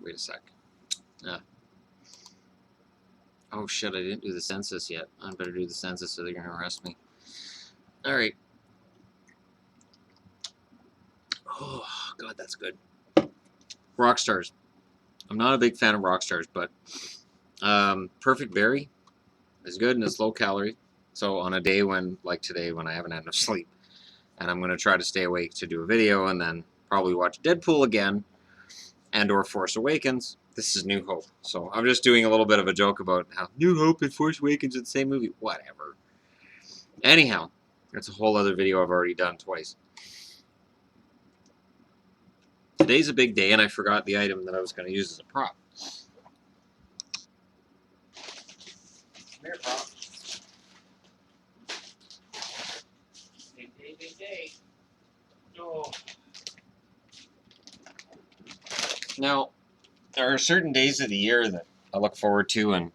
wait a sec. Oh shit, I didn't do the census yet. I better do the census so they're gonna arrest me. Alright. Oh, God, that's good. Rock stars. I'm not a big fan of rock stars, but Perfect Berry is good and it's low calorie. So on a day when, like today, when I haven't had enough sleep, and I'm going to try to stay awake to do a video and then probably watch Deadpool again and or Force Awakens. This is New Hope. So I'm just doing a little bit of a joke about how New Hope and Force Awakens are the same movie. Whatever. Anyhow, that's a whole other video I've already done twice. Today's a big day, and I forgot the item that I was going to use as a prop. Come here, prop. Big day, big day. Oh. Now, there are certain days of the year that I look forward to, and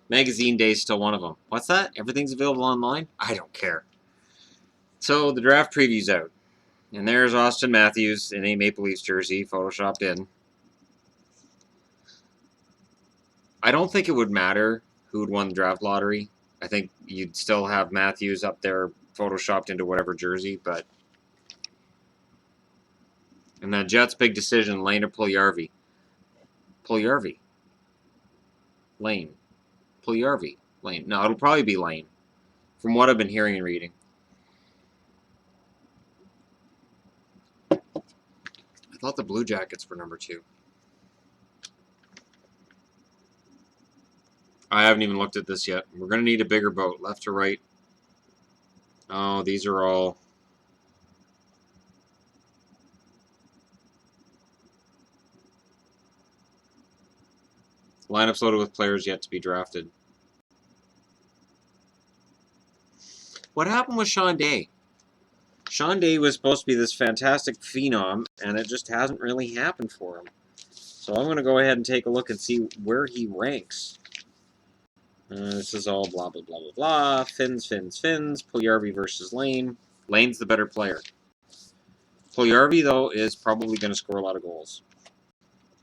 Magazine Day is still one of them. What's that? Everything's available online? I don't care. So, the draft preview's out. And there's Austin Matthews in a Maple Leafs jersey, photoshopped in. I don't think it would matter who would won the draft lottery. I think you'd still have Matthews up there photoshopped into whatever jersey, but... And then Jets' big decision, Lane or Puljujarvi. Puljujarvi. Lane. Puljujarvi. Lane. No, it'll probably be Lane, from what I've been hearing and reading. I thought the Blue Jackets were number 2. I haven't even looked at this yet. We're going to need a bigger boat, left to right. Oh, these are all... Lineups loaded with players yet to be drafted. What happened with Sean Day? Sean Day was supposed to be this fantastic phenom, and it just hasn't really happened for him. So I'm going to go ahead and take a look and see where he ranks. This is all blah, blah, blah, blah, blah. Fins. Puljujarvi versus Lane. Lane's the better player. Puljujarvi, though, is probably going to score a lot of goals.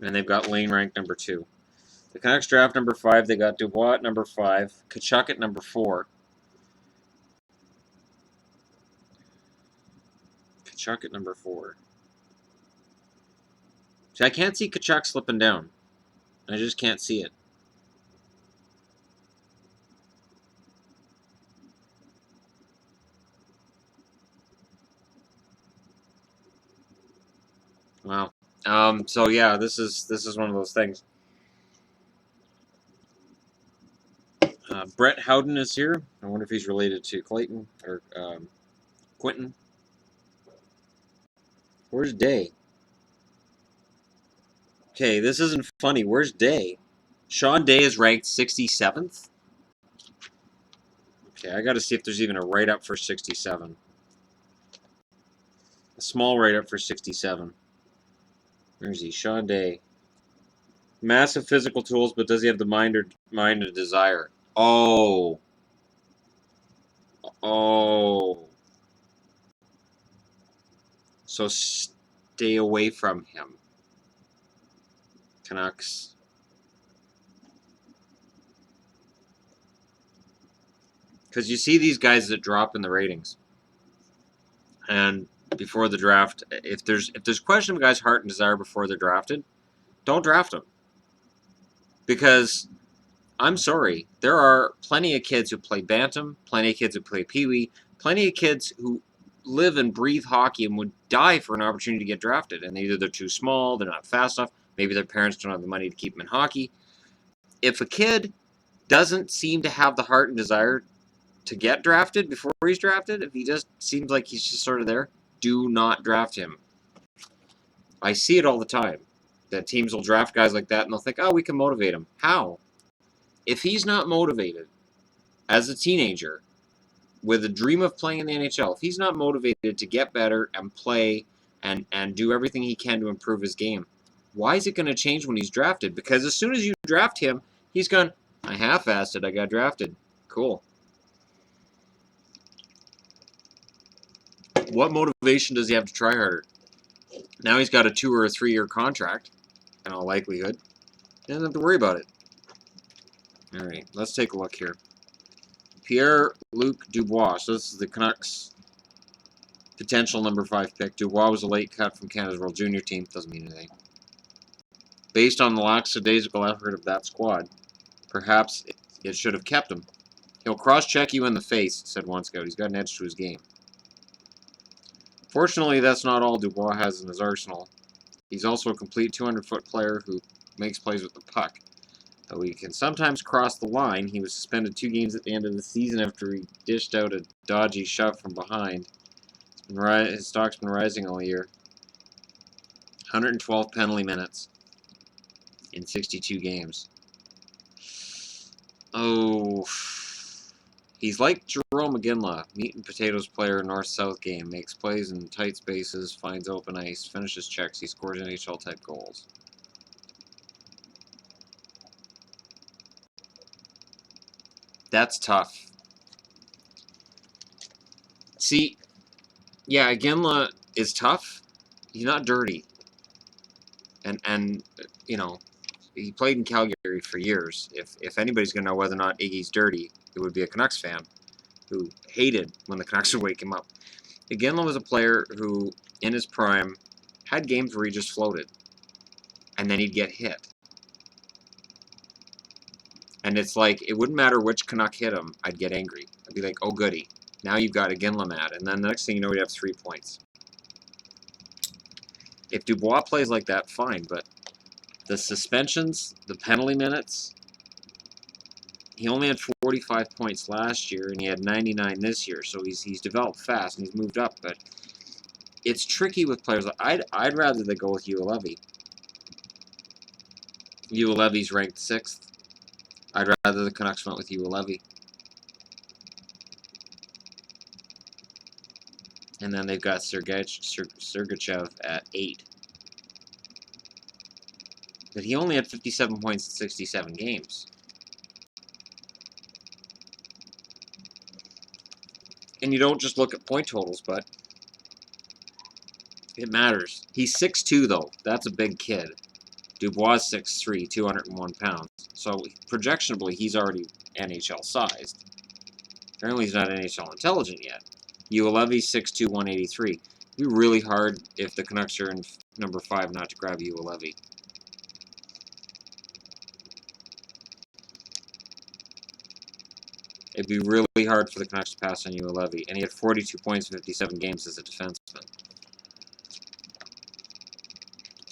And they've got Lane ranked number 2. The Canucks draft number 5. They got Dubois at number 5. Tkachuk at number 4. Tkachuk at number 4. See, I can't see Tkachuk slipping down. I just can't see it. Wow. So yeah, this is one of those things. Brett Howden is here. I wonder if he's related to Clayton or Quentin. Where's Day? Okay, this isn't funny. Where's Day? Sean Day is ranked 67th. Okay, I got to see if there's even a write-up for 67. A small write-up for 67. Where's he? Sean Day. Massive physical tools, but does he have the mind and desire? Oh. Oh. So stay away from him. Canucks. Because you see these guys that drop in the ratings. And before the draft, if there's question of a guy's heart and desire before they're drafted, don't draft them. Because I'm sorry, there are plenty of kids who play bantam, plenty of kids who play peewee, plenty of kids who live and breathe hockey and would die for an opportunity to get drafted. And either they're too small, they're not fast enough, maybe their parents don't have the money to keep them in hockey. If a kid doesn't seem to have the heart and desire to get drafted before he's drafted, if he just seems like he's just sort of there, do not draft him. I see it all the time, that teams will draft guys like that and they'll think, oh, we can motivate him. How? If he's not motivated as a teenager with a dream of playing in the NHL, if he's not motivated to get better and play and do everything he can to improve his game, why is it going to change when he's drafted? Because as soon as you draft him, he's gone, I half-assed it, I got drafted. Cool. What motivation does he have to try harder? Now he's got a 2 or a 3 year contract, in all likelihood. You don't have to worry about it. All right, let's take a look here. Pierre-Luc Dubois. So this is the Canucks' potential number 5 pick. Dubois was a late cut from Canada's World Junior team. Doesn't mean anything. Based on the lackadaisical effort of that squad, perhaps it should have kept him. He'll cross-check you in the face, said one scout. He's got an edge to his game. Fortunately, that's not all Dubois has in his arsenal. He's also a complete 200-foot player who makes plays with the puck. Though he can sometimes cross the line, he was suspended 2 games at the end of the season after he dished out a dodgy shove from behind. His stock's been rising all year. 112 penalty minutes in 62 games. Oh, he's like Jerome McGinley, meat and potatoes player, north-south game. Makes plays in tight spaces, finds open ice, finishes checks. He scores NHL-type goals. That's tough. See, yeah, Iginla is tough. He's not dirty. And you know, he played in Calgary for years. If anybody's going to know whether or not Iggy's dirty, it would be a Canucks fan who hated when the Canucks would wake him up. Iginla was a player who, in his prime, had games where he just floated. And then he'd get hit. And it's like, it wouldn't matter which Canuck hit him, I'd get angry. I'd be like, oh goody, now you've got Iginla mad. And then the next thing you know, he'd have 3 points. If Dubois plays like that, fine, but the suspensions, the penalty minutes, he only had 45 points last year, and he had 99 this year, so he's developed fast, and he's moved up, but it's tricky with players. I'd rather they go with Uelevi. Uelevi's ranked 6th. I'd rather the Canucks went with Uelevi. And then they've got Sergachev at 8. But he only had 57 points in 67 games. And you don't just look at point totals, but it matters. He's 6'2", though. That's a big kid. Dubois 6'3", 201 pounds. So projectionably, he's already NHL sized. Apparently, he's not NHL intelligent yet. Uelevi's 6'2", 183. It'd be really hard if the Canucks are in number 5 not to grab Uelevi. It'd be really hard for the Canucks to pass on Uelevi. And he had 42 points in 57 games as a defenseman.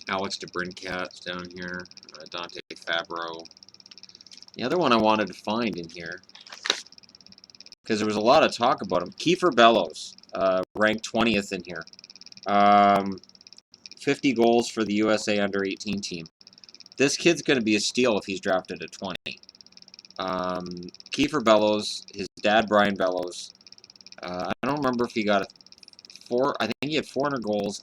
Alex DeBrincat's down here. Dante Fabro. The other one I wanted to find in here, because there was a lot of talk about him. Kiefer Bellows, ranked 20th in here. 50 goals for the USA Under-18 team. This kid's going to be a steal if he's drafted at 20. Kiefer Bellows, his dad Brian Bellows. I don't remember if he got I think he had 400 goals.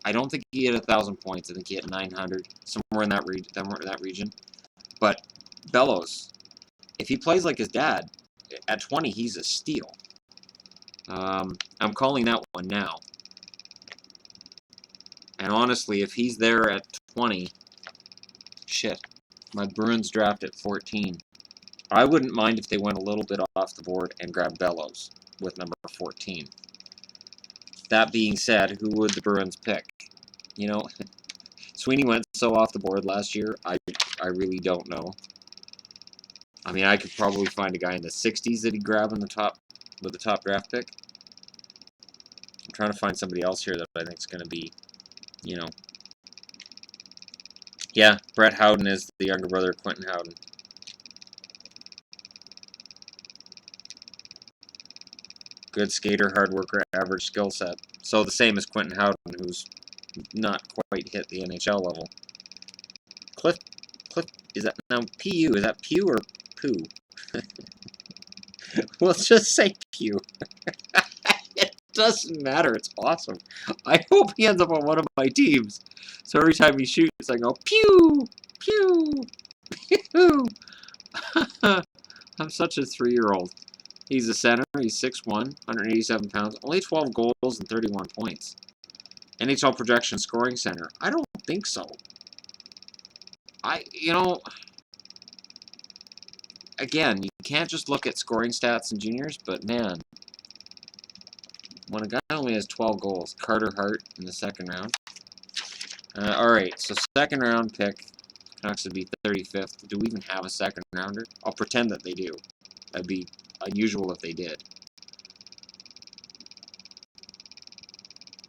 I don't think he had 1,000 points. I think he had 900, somewhere in that region. But Bellows, if he plays like his dad, at 20, he's a steal. I'm calling that one now. And honestly, if he's there at 20, shit, my Bruins draft at 14. I wouldn't mind if they went a little bit off the board and grabbed Bellows with number 14. That being said, who would the Bruins pick? You know, Sweeney went so off the board last year, I really don't know. I mean, I could probably find a guy in the 60s that he'd grab in the top with the top draft pick. I'm trying to find somebody else here that I think is going to be, you know. Yeah, Brett Howden is the younger brother of Quentin Howden. Good skater, hard worker, average skill set. So the same as Quentin Howden, who's not quite hit the NHL level. Cliff, is that now PU? Is that Pew or Poo? We'll just say Pew. It doesn't matter. It's awesome. I hope he ends up on one of my teams. So every time he shoots, I go pew, pew, pew. I'm such a 3-year-old. He's a center. He's 6'1", 187 pounds. Only 12 goals and 31 points. NHL projection scoring center. I don't think so. Again, you can't just look at scoring stats in juniors, but man, when a guy only has 12 goals, Carter Hart in the second round. All right, so second round pick, Canucks would be 35th. Do we even have a second rounder? I'll pretend that they do. That'd be unusual if they did.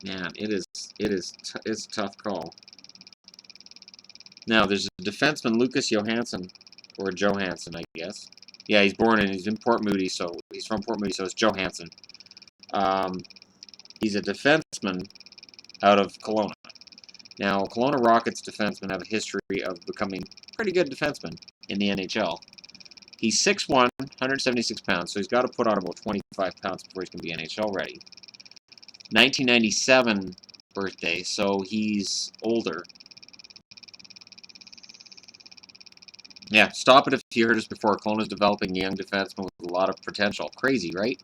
Man, it's a tough call. Now there's a defenseman, Lucas Johansson, or Johansson, I guess. Yeah, he's in Port Moody, so he's from Port Moody, so it's Johansson. He's a defenseman out of Kelowna. Now, Kelowna Rockets defensemen have a history of becoming pretty good defensemen in the NHL. He's 6'1", 176 pounds, so he's got to put on about 25 pounds before he's going to be NHL ready. 1997 birthday, so he's older. Yeah, stop it if you heard us before. Kelowna's developing a young defenseman with a lot of potential. Crazy, right?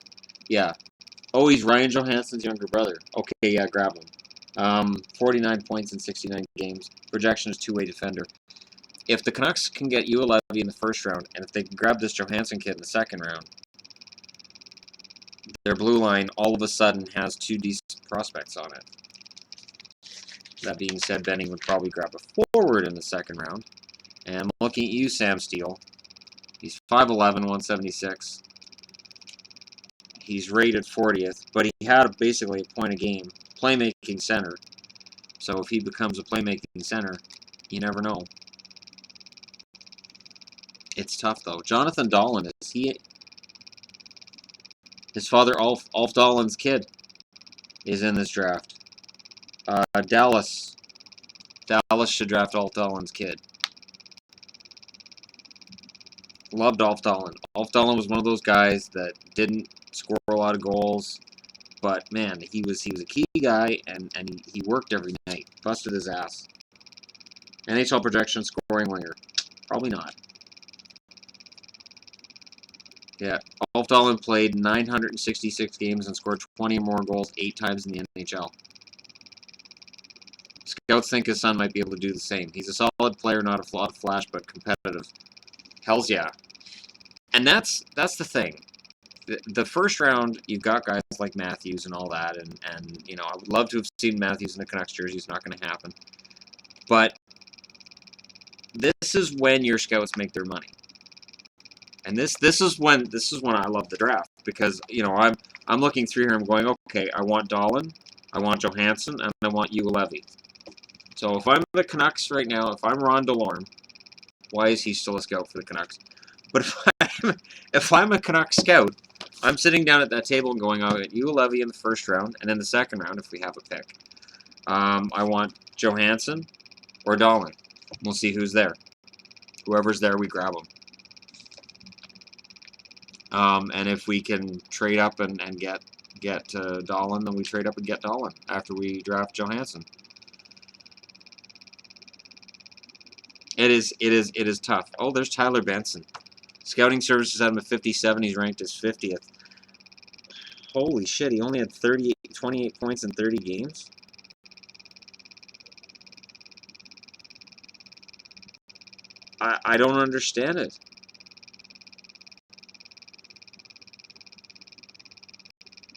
Yeah. Oh, he's Ryan Johansson's younger brother. Okay, yeah, grab him. 49 points in 69 games. Projection is two-way defender. If the Canucks can get Ulevy in the first round, and if they can grab this Johansson kid in the second round, their blue line all of a sudden has two decent prospects on it. That being said, Benning would probably grab a forward in the second round. And I'm looking at you, Sam Steele. He's 5'11", 176. He's rated 40th, but he had basically a point a game, playmaking center. So if he becomes a playmaking center, you never know. It's tough, though. Jonathan Dahlin, is he... His father, Ulf Dahlin's kid, is in this draft. Dallas should draft Ulf Dahlin's kid. Loved Ulf Dahlin. Ulf Dahlin was one of those guys that didn't score a lot of goals, but man, he was a key guy, and he worked every night, busted his ass. NHL projection, scoring winger, probably not. Yeah, Ulf Dahlin played 966 games and scored 20 or more goals 8 times in the NHL. Scouts think his son might be able to do the same. He's a solid player, not a lot of flash, but competitive. Hells yeah. And that's the thing. The first round, you've got guys like Matthews and all that, and I would love to have seen Matthews in the Canucks jersey. It's not going to happen. But this is when your scouts make their money. And this is when I love the draft, because I'm looking through here. I'm going, okay, I want Dahlin, I want Johansson, and I want Ulevy. So if I'm the Canucks right now, if I'm Ron DeLorme, why is he still a scout for the Canucks? But if I'm a Canucks scout, I'm sitting down at that table and going, I'll get Ulevy in the first round, and in the second round, if we have a pick, I want Johansson or Dahlin. We'll see who's there. Whoever's there, we grab them. And if we can trade up and get Dahlin, then we trade up and get Dahlin after we draft Johansson. It is tough. Oh, there's Tyler Benson. Scouting Services had him at 57. He's ranked as 50th. Holy shit, he only had 28 points in 30 games? I don't understand it.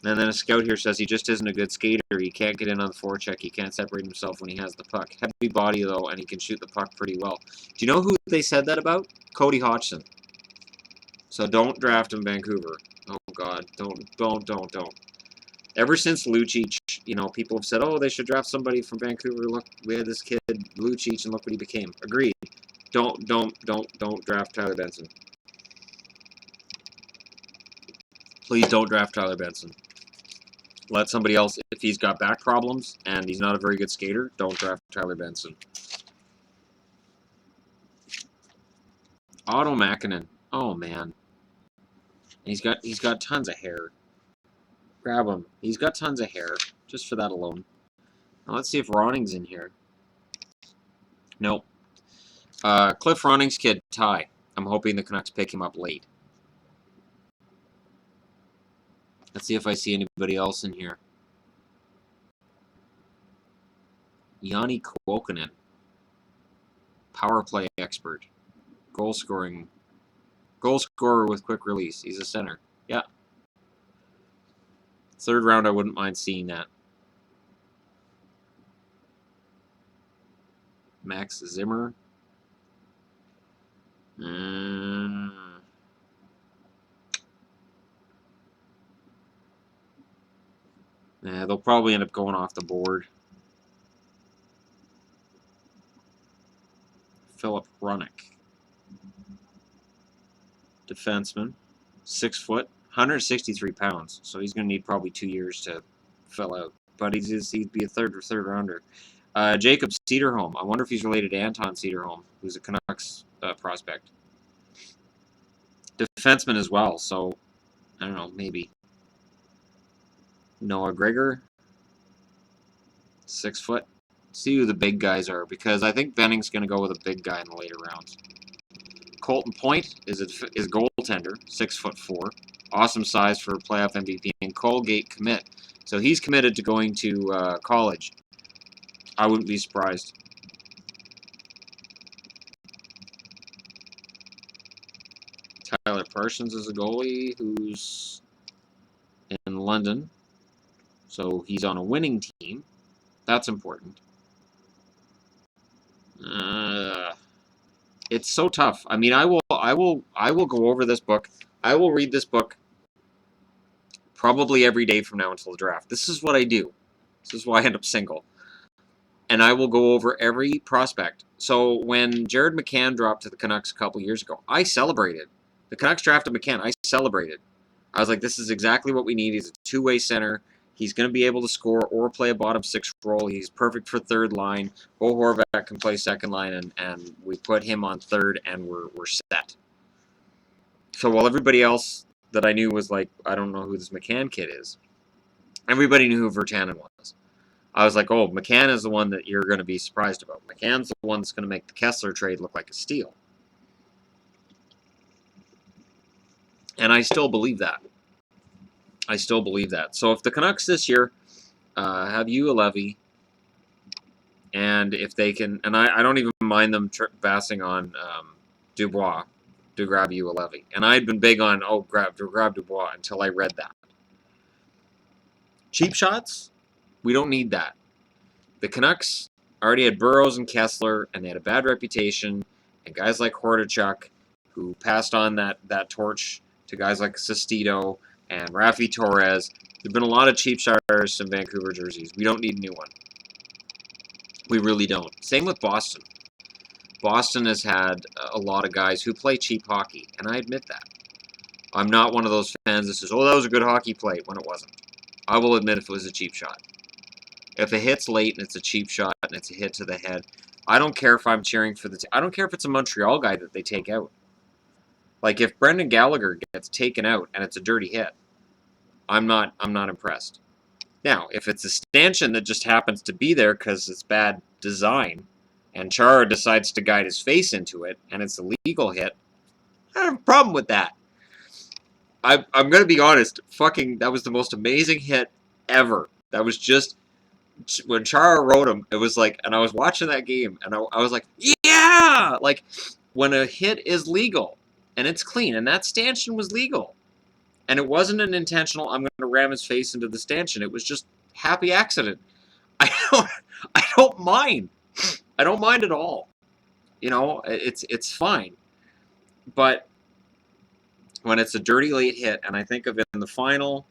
And then a scout here says he just isn't a good skater. He can't get in on the forecheck. He can't separate himself when he has the puck. Heavy body, though, and he can shoot the puck pretty well. Do you know who they said that about? Cody Hodgson. So don't draft him, Vancouver. Oh, God. Don't. Ever since Lucic, people have said, oh, they should draft somebody from Vancouver. Look, we had this kid, Lucic, and look what he became. Agreed. Don't draft Tyler Benson. Please don't draft Tyler Benson. Let somebody else, if he's got back problems and he's not a very good skater, don't draft Tyler Benson. Otto Makinen. Oh, man. He's got tons of hair. Grab him. He's got tons of hair, just for that alone. Now let's see if Ronning's in here. Nope. Cliff Ronning's kid, Ty. I'm hoping the Canucks pick him up late. Let's see if I see anybody else in here. Jani Kuokkanen. Power play expert. Goal scorer with quick release. He's a center. Yeah. Third round, I wouldn't mind seeing that. Max Zimmer. Yeah, they'll probably end up going off the board. Philip Runnick. Defenseman. 6 foot. 163 pounds. So he's going to need probably 2 years to fill out. But he'd be a third rounder. Jacob Cederholm. I wonder if he's related to Anton Cederholm, who's a Canucks prospect. Defenseman as well. So, I don't know, maybe. Noah Gregor. 6 foot. See who the big guys are, because I think Benning's going to go with a big guy in the later rounds. Colton Point is goaltender, 6'4", awesome size for playoff MVP, and Colgate commit. So he's committed to going to college. I wouldn't be surprised. Tyler Parsons is a goalie who's in London, so he's on a winning team. That's important. It's so tough. I mean, I will go over this book. I will read this book probably every day from now until the draft. This is what I do. This is why I end up single. And I will go over every prospect. So when Jared McCann dropped to the Canucks a couple years ago, I celebrated. The Canucks drafted McCann. I celebrated. I was like, this is exactly what we need. He's a two-way center. He's going to be able to score or play a bottom six role. He's perfect for third line. Bo Horvat can play second line, and we put him on third, and we're set. So while everybody else that I knew was like, I don't know who this McCann kid is, everybody knew who Virtanen was. I was like, oh, McCann is the one that you're going to be surprised about. McCann's the one that's going to make the Kessler trade look like a steal. And I still believe that. So if the Canucks this year have Ulevy, and if they can, and I don't even mind them passing on Dubois to grab Ulevy. And I had been big on, grab Dubois until I read that. Cheap shots? We don't need that. The Canucks already had Burroughs and Kessler, and they had a bad reputation, and guys like Hordichuk, who passed on that torch to guys like Sestito and Rafi Torres. There have been a lot of cheap shotters in Vancouver jerseys. We don't need a new one. We really don't. Same with Boston. Boston has had a lot of guys who play cheap hockey, and I admit that. I'm not one of those fans that says, that was a good hockey play, when it wasn't. I will admit if it was a cheap shot. If it hits late and it's a cheap shot and it's a hit to the head, I don't care if I'm cheering for I don't care if it's a Montreal guy that they take out. Like if Brendan Gallagher gets taken out and it's a dirty hit, I'm not impressed. Now, if it's a stanchion that just happens to be there because it's bad design, and Chara decides to guide his face into it, and it's a legal hit, I have a problem with that. I'm going to be honest, that was the most amazing hit ever. That was just, when Chara wrote him, it was like, and I was watching that game, and I was like, yeah! Like, when a hit is legal, and it's clean, and that stanchion was legal, and it wasn't an intentional, I'm going to ram his face into the stanchion, it was just happy accident. I don't mind. I don't mind at all. It's fine. But when it's a dirty late hit, and I think of it in the final,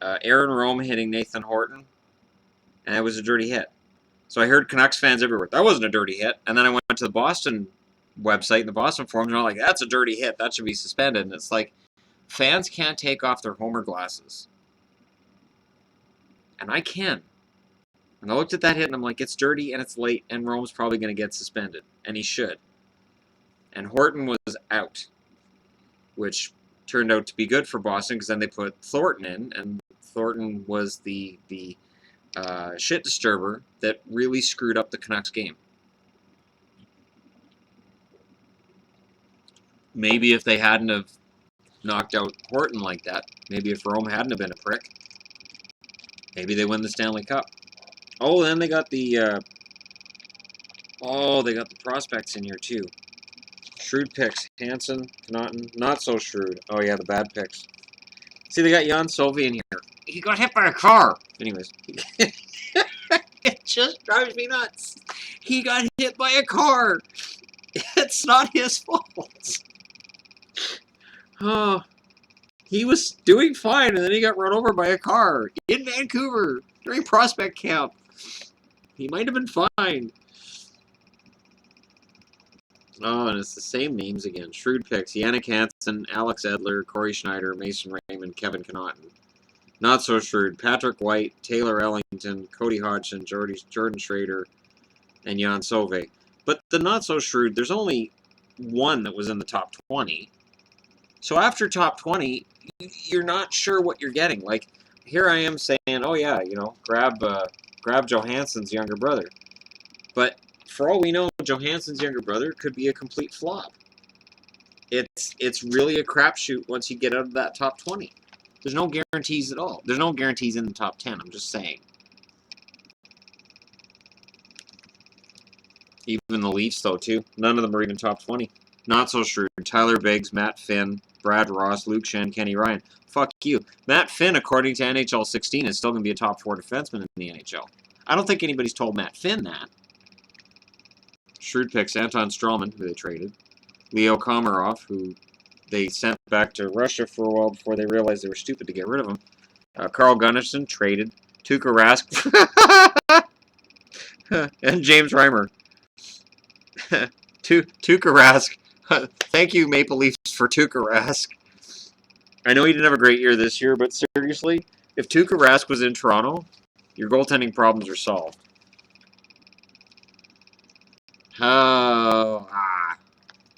Aaron Rome hitting Nathan Horton, and it was a dirty hit. So I heard Canucks fans everywhere, that wasn't a dirty hit. And then I went to the Boston website and the Boston forums, and they're like, that's a dirty hit, that should be suspended. And it's like, fans can't take off their Homer glasses. And I can. And I looked at that hit, and I'm like, it's dirty, and it's late, and Rome's probably going to get suspended. And he should. And Horton was out, which turned out to be good for Boston, because then they put Thornton in, and Thornton was the shit disturber that really screwed up the Canucks game. Maybe if they hadn't have knocked out Horton like that, maybe if Rome hadn't have been a prick, maybe they win the Stanley Cup. Oh, then they got the Oh, they got the prospects in here too. Shrewd picks. Hansen, Connaughton, not so shrewd. Oh yeah, the bad picks. See, they got Jan Sove in here. He got hit by a car. Anyways, it just drives me nuts. He got hit by a car. It's not his fault. Oh, he was doing fine, and then he got run over by a car in Vancouver during prospect camp. He might have been fine. Oh, and it's the same names again. Shrewd picks. Yannick Hansen, Alex Edler, Corey Schneider, Mason Raymond, Kevin Connaughton. Not so shrewd. Patrick White, Taylor Ellington, Cody Hodgson, Jordan Schrader, and Jan Sove. But the not so shrewd, there's only one that was in the top 20. So after top 20, you're not sure what you're getting. Like, here I am saying, oh yeah, grab Johansson's younger brother. But for all we know, Johansson's younger brother could be a complete flop. It's really a crapshoot once you get out of that top 20. There's no guarantees at all. There's no guarantees in the top 10, I'm just saying. Even the Leafs, though, too. None of them are even top 20. Not so shrewd. Tyler Biggs, Matt Finn, Brad Ross, Luke Shen, Kenny Ryan. Fuck you. Matt Finn, according to NHL 16, is still going to be a top 4 defenseman in the NHL. I don't think anybody's told Matt Finn that. Shrewd picks. Anton Strawman, who they traded. Leo Komarov, who they sent back to Russia for a while before they realized they were stupid to get rid of him. Carl Gunnarsson, traded. Tuukka Rask. And James Reimer. Tuukka Rask. Thank you, Maple Leafs, for Tuukka Rask. I know he didn't have a great year this year, but seriously, if Tuukka Rask was in Toronto, your goaltending problems are solved.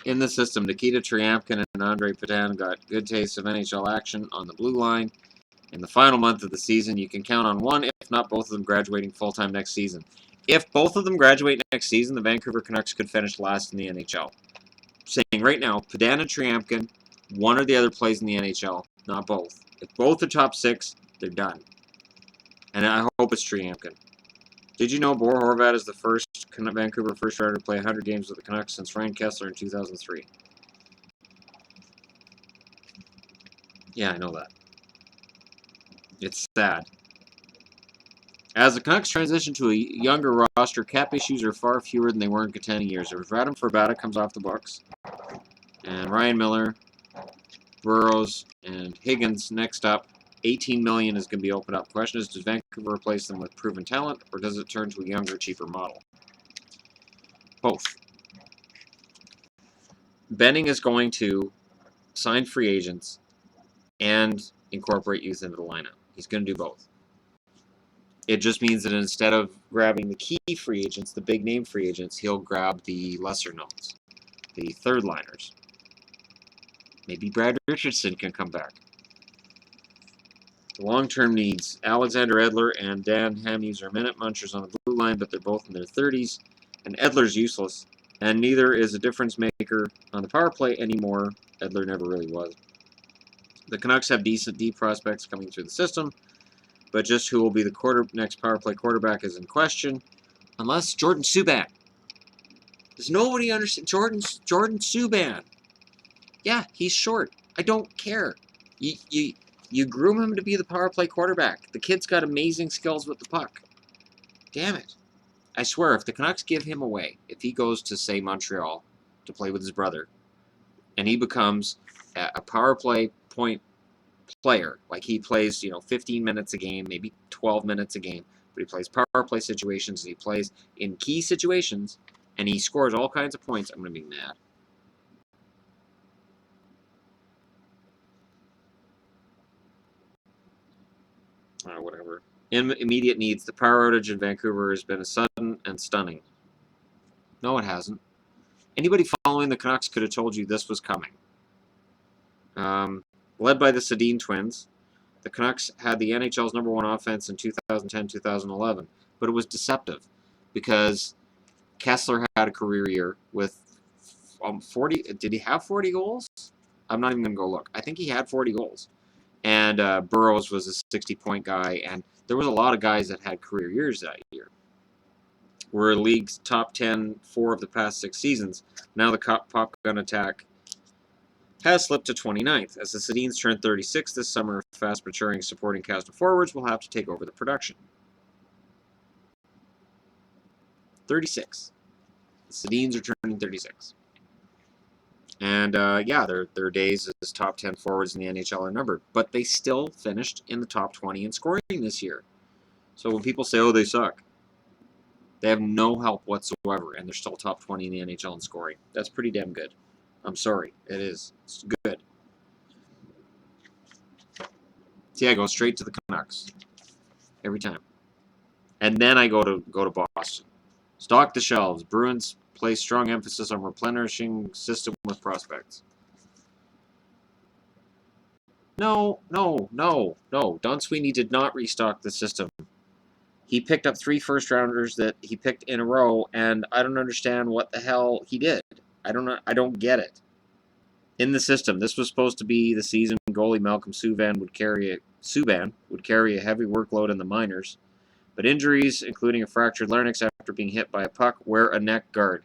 In the system, Nikita Triamkin and Andre Padan got good taste of NHL action on the blue line. In the final month of the season, you can count on one, if not both of them, graduating full-time next season. If both of them graduate next season, the Vancouver Canucks could finish last in the NHL. Saying right now, Padan and Triamkin, one or the other plays in the NHL, not both. If both are top 6, they're done. And I hope it's Triamkin. Did you know Bo Horvat is the first Vancouver first rounder to play 100 games with the Canucks since Ryan Kessler in 2003? Yeah, I know that. It's sad. As the Canucks transition to a younger roster, cap issues are far fewer than they were in contending years. Radim Forbata comes off the books, and Ryan Miller, Burrows, and Higgins next up. $18 million is going to be opened up. Question is, does Vancouver replace them with proven talent, or does it turn to a younger, cheaper model? Both. Benning is going to sign free agents and incorporate youth into the lineup. He's going to do both. It just means that instead of grabbing the key free agents, the big name free agents, he'll grab the lesser knowns, the third liners. Maybe Brad Richardson can come back. Long-term needs. Alexander Edler and Dan Hamhuis are minute munchers on the blue line, but they're both in their 30s, and Edler's useless, and neither is a difference maker on the power play anymore. Edler never really was. The Canucks have decent D prospects coming through the system, but just who will be the next power play quarterback is in question, unless Jordan Subban. Does nobody understand Jordan Subban? Yeah, he's short. I don't care. You groom him to be the power play quarterback. The kid's got amazing skills with the puck. Damn it. I swear, if the Canucks give him away, if he goes to, say, Montreal to play with his brother, and he becomes a power play point player, like he plays, 15 minutes a game, maybe 12 minutes a game, but he plays power play situations, and he plays in key situations, and he scores all kinds of points, I'm going to be mad. Whatever. In immediate needs, the power outage in Vancouver has been sudden and stunning. No, it hasn't. Anybody following the Canucks could have told you this was coming. Led by the Sedin twins, the Canucks had the NHL's number 1 offense in 2010-2011, but it was deceptive because Kessler had a career year with 40. Did he have 40 goals? I'm not even going to go look. I think he had 40 goals. And Burrows was a 60-point guy, and there was a lot of guys that had career years that year. We're league's top 10 4 of the past 6 seasons. Now the pop gun attack has slipped to 29th. As the Sedins turn 36 this summer, fast maturing supporting cast of forwards will have to take over the production. 36. The Sedins are turning 36. And yeah, their days as top 10 forwards in the NHL are numbered. But they still finished in the top 20 in scoring this year. So when people say, oh, they suck, they have no help whatsoever, and they're still top 20 in the NHL in scoring. That's pretty damn good. I'm sorry. It is. It's good. See, I go straight to the Canucks. Every time. And then I go to Boston. Stock the shelves. Bruins place strong emphasis on replenishing system with prospects. No. Don Sweeney did not restock the system. He picked up 3 first-rounders that he picked in a row, and I don't understand what the hell he did. I don't get it. In the system, this was supposed to be the season goalie Malcolm Subban would carry a heavy workload in the minors, but injuries, including a fractured larynx after being hit by a puck, wear a neck guard.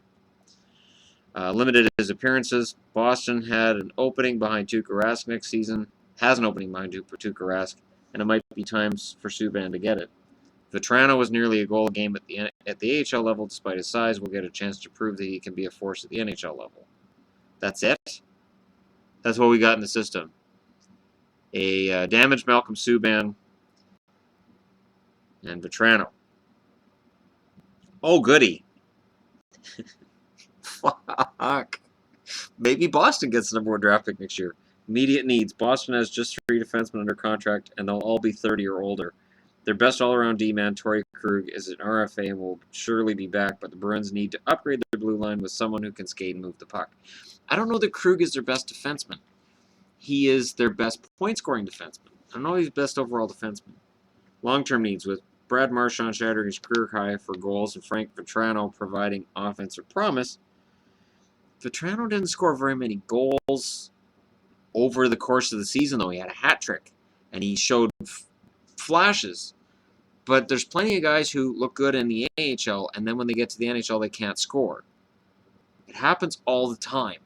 Limited his appearances. Boston had an opening behind Tuukka Rask next season. Has an opening behind Tuukka Rask, and it might be times for Subban to get it. Vetrano was nearly a goal a game at the AHL level. Despite his size, will get a chance to prove that he can be a force at the NHL level. That's it. That's what we got in the system. A damaged Malcolm Subban and Vetrano. Oh, goody. Fuck. Maybe Boston gets the number 1 draft pick next year. Immediate needs. Boston has just 3 defensemen under contract, and they'll all be 30 or older. Their best all-around D-man, Torrey Krug, is an RFA and will surely be back, but the Bruins need to upgrade their blue line with someone who can skate and move the puck. I don't know that Krug is their best defenseman. He is their best point-scoring defenseman. I don't know if he's best overall defenseman. Long-term needs, with Brad Marchand shattering his career high for goals and Frank Vetrano providing offensive promise. Vetrano didn't score very many goals over the course of the season, though. He had a hat trick, and he showed flashes. But there's plenty of guys who look good in the AHL, and then when they get to the NHL, they can't score. It happens all the time.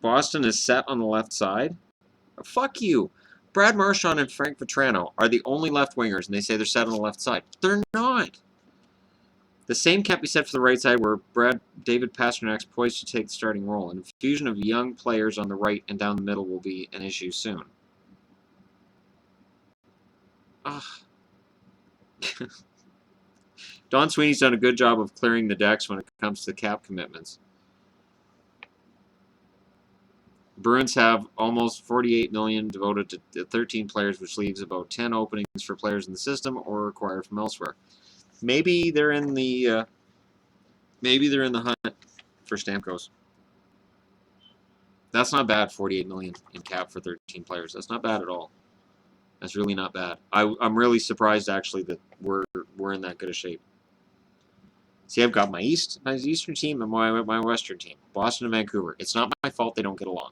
Boston is set on the left side. Fuck you. Brad Marchand and Frank Vetrano are the only left wingers, and they say they're set on the left side. They're not. The same can't be said for the right side, where David Pasternak's poised to take the starting role. An infusion of young players on the right and down the middle will be an issue soon. Don Sweeney's done a good job of clearing the decks when it comes to cap commitments. Bruins have almost $48 million devoted to 13 players, which leaves about 10 openings for players in the system or acquired from elsewhere. Maybe they're in the hunt for Stamkos. That's not bad. $48 million in cap for 13 players. That's not bad at all. That's really not bad. I'm really surprised actually that we're in that good a shape. See, I've got my Eastern team and my Western team, Boston and Vancouver. It's not my fault they don't get along.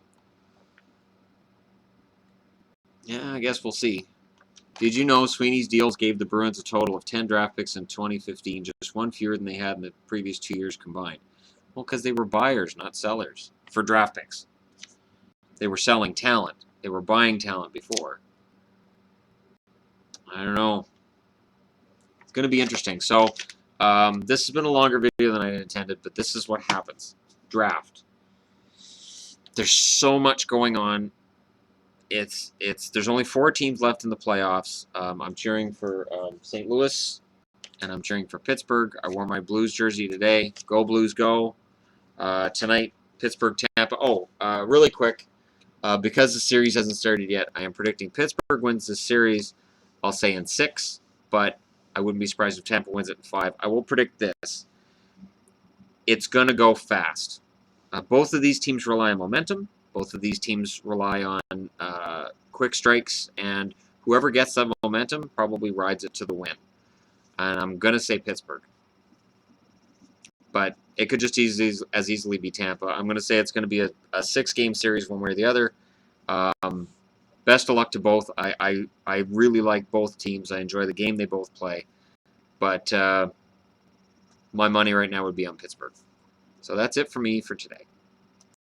Yeah, I guess we'll see. Did you know Sweeney's deals gave the Bruins a total of 10 draft picks in 2015, just one fewer than they had in the previous 2 years combined? Well, because they were buyers, not sellers, for draft picks. They were selling talent. They were buying talent before. I don't know. It's going to be interesting. So, this has been a longer video than I intended, but this is what happens. Draft. There's so much going on. There's only 4 teams left in the playoffs. I'm cheering for St. Louis, and I'm cheering for Pittsburgh. I wore my Blues jersey today. Go Blues, go! Tonight, Pittsburgh, Tampa. Really quick, because the series hasn't started yet, I am predicting Pittsburgh wins this series. I'll say in 6, but I wouldn't be surprised if Tampa wins it in 5. I will predict this: it's going to go fast. Both of these teams rely on momentum. Both of these teams rely on quick strikes, and whoever gets that momentum probably rides it to the win. And I'm going to say Pittsburgh. But it could just as easily be Tampa. I'm going to say it's going to be a 6-game series one way or the other. best of luck to both. I really like both teams. I enjoy the game they both play. But my money right now would be on Pittsburgh. So that's it for me for today.